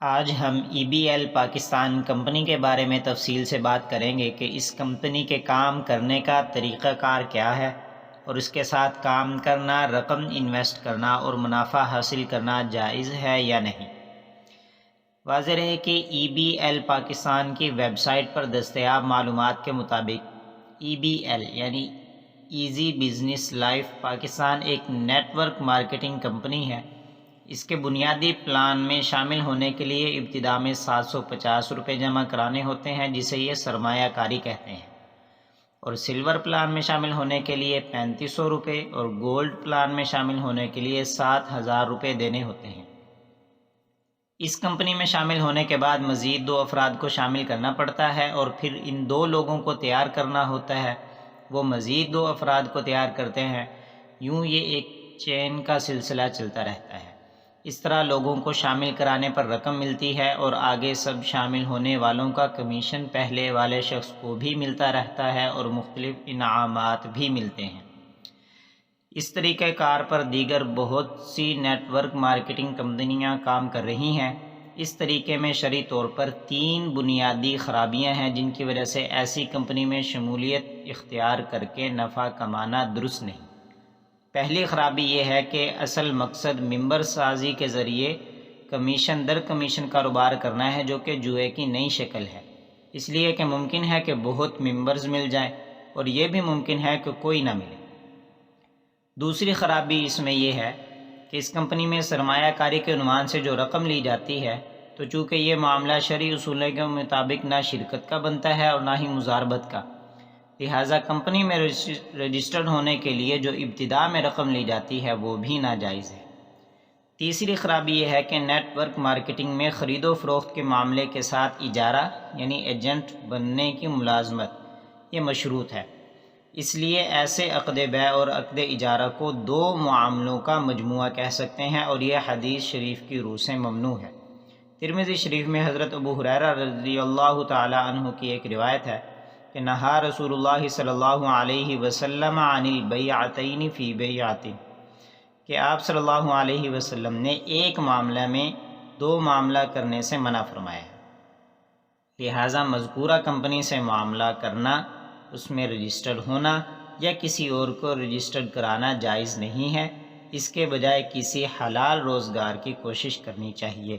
آج ہم E B L Pakistan company کے بارے میں تفصیل سے بات کریں گے کہ اس کمپنی کے کام کرنے کا طریقہ کار کیا ہے اور اس کے ساتھ کام کرنا، رقم انویسٹ کرنا اور منافع حاصل کرنا جائز ہے یا نہیں۔ واضح رہے کہ ای بی ایل پاکستان کی ویب سائٹ پر دستیاب معلومات کے مطابق ای بی ایل یعنی ایزی بزنس لائف پاکستان ایک نیٹ ورک مارکیٹنگ کمپنی ہے۔ اس کے بنیادی پلان میں شامل ہونے کے لیے ابتدا میں 750 روپے جمع کرانے ہوتے ہیں، جسے یہ سرمایہ کاری کہتے ہیں، اور سلور پلان میں شامل ہونے کے لیے 3500 روپے اور گولڈ پلان میں شامل ہونے کے لیے 7000 روپے دینے ہوتے ہیں۔ اس کمپنی میں شامل ہونے کے بعد مزید 2 افراد کو شامل کرنا پڑتا ہے اور پھر ان 2 لوگوں کو تیار کرنا ہوتا ہے، وہ مزید 2 افراد کو تیار کرتے ہیں، یوں یہ ایک چین کا سلسلہ چلتا رہتا ہے۔ اس طرح لوگوں کو شامل کرانے پر رقم ملتی ہے اور آگے سب شامل ہونے والوں کا کمیشن پہلے والے شخص کو بھی ملتا رہتا ہے اور مختلف انعامات بھی ملتے ہیں۔ اس طریقہ کار پر دیگر بہت سی نیٹ ورک مارکیٹنگ کمپنیاں کام کر رہی ہیں۔ اس طریقے میں شرعی طور پر 3 بنیادی خرابیاں ہیں جن کی وجہ سے ایسی کمپنی میں شمولیت اختیار کر کے نفع کمانا درست نہیں۔ پہلی خرابی یہ ہے کہ اصل مقصد ممبر سازی کے ذریعے کمیشن در کمیشن کاروبار کرنا ہے، جو کہ جوئے کی نئی شکل ہے، اس لیے کہ ممکن ہے کہ بہت ممبرز مل جائیں اور یہ بھی ممکن ہے کہ کوئی نہ ملے۔ دوسری خرابی اس میں یہ ہے کہ اس کمپنی میں سرمایہ کاری کے عنوان سے جو رقم لی جاتی ہے، تو چونکہ یہ معاملہ شرعی اصولوں کے مطابق نہ شرکت کا بنتا ہے اور نہ ہی مضاربت کا، لہٰذا کمپنی میں رجسٹرڈ ہونے کے لیے جو ابتدا میں رقم لی جاتی ہے وہ بھی ناجائز ہے۔ تیسری خرابی یہ ہے کہ نیٹ ورک مارکیٹنگ میں خرید و فروخت کے معاملے کے ساتھ اجارہ یعنی ایجنٹ بننے کی ملازمت یہ مشروط ہے، اس لیے ایسے عقد بیع اور عقد اجارہ کو 2 معاملوں کا مجموعہ کہہ سکتے ہیں اور یہ حدیث شریف کی روح سے ممنوع ہے۔ ترمذی شریف میں حضرت ابو ہریرہ رضی اللہ تعالی عنہ کی ایک روایت ہے کہ نہا رسول اللہ صلی اللہ علیہ وسلم عن البیعتین فی بیعۃ، کہ آپ صلی اللہ علیہ وسلم نے ایک معاملہ میں 2 معاملہ کرنے سے منع فرمایا ہے، لہٰذا مذکورہ کمپنی سے معاملہ کرنا، اس میں رجسٹرڈ ہونا یا کسی اور کو رجسٹرڈ کرانا جائز نہیں ہے، اس کے بجائے کسی حلال روزگار کی کوشش کرنی چاہیے۔